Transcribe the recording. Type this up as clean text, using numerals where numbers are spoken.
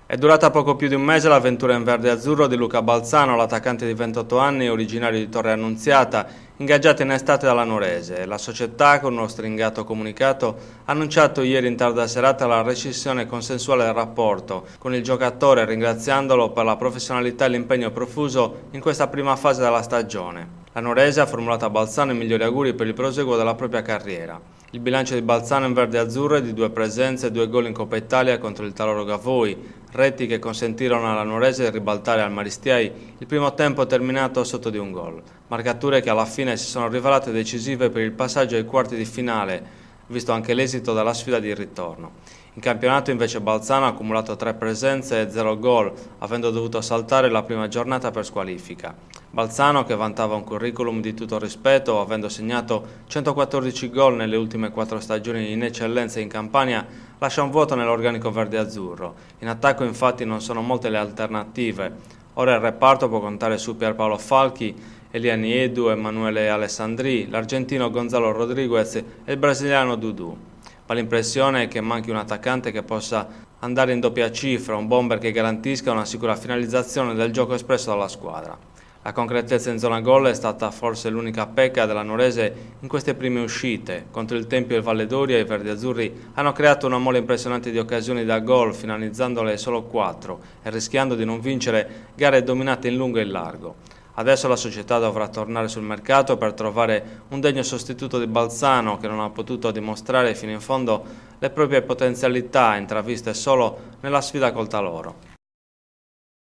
È durata poco più di un mese l'avventura in verde e azzurro di Luca Balzano, l'attaccante di 28 anni, originario di Torre Annunziata, ingaggiato in estate dalla Nuorese. La società, con uno stringato comunicato, ha annunciato ieri in tarda serata la rescissione consensuale del rapporto con il giocatore, ringraziandolo per la professionalità e l'impegno profuso in questa prima fase della stagione. La Nuorese ha formulato a Balzano i migliori auguri per il proseguo della propria carriera. Il bilancio di Balzano in verde e azzurro è di 2 presenze e 2 gol in Coppa Italia contro il Taloro Gavoi, reti che consentirono alla Nuorese di ribaltare al Maristiai il primo tempo terminato sotto di un gol. Marcature che alla fine si sono rivelate decisive per il passaggio ai quarti di finale, visto anche l'esito della sfida di ritorno. In campionato invece Balzano ha accumulato 3 presenze e 0 gol, avendo dovuto saltare la prima giornata per squalifica. Balzano, che vantava un curriculum di tutto rispetto, avendo segnato 114 gol nelle ultime 4 stagioni in eccellenza in Campania, lascia un vuoto nell'organico verde-azzurro. In attacco infatti non sono molte le alternative. Ora il reparto può contare su Pierpaolo Eliani Edu, Emanuele Alessandri, l'argentino Gonzalo Rodriguez e il brasiliano Dudu. Ma l'impressione è che manchi un attaccante che possa andare in doppia cifra, un bomber che garantisca una sicura finalizzazione del gioco espresso dalla squadra. La concretezza in zona gol è stata forse l'unica pecca della Nuorese in queste prime uscite. Contro il Tempio e il Valle d'Oria i verdiazzurri hanno creato una mole impressionante di occasioni da gol, finalizzandole solo 4 e rischiando di non vincere gare dominate in lungo e in largo. Adesso la società dovrà tornare sul mercato per trovare un degno sostituto di Balzano, che non ha potuto dimostrare fino in fondo le proprie potenzialità intraviste solo nella sfida col Taloro.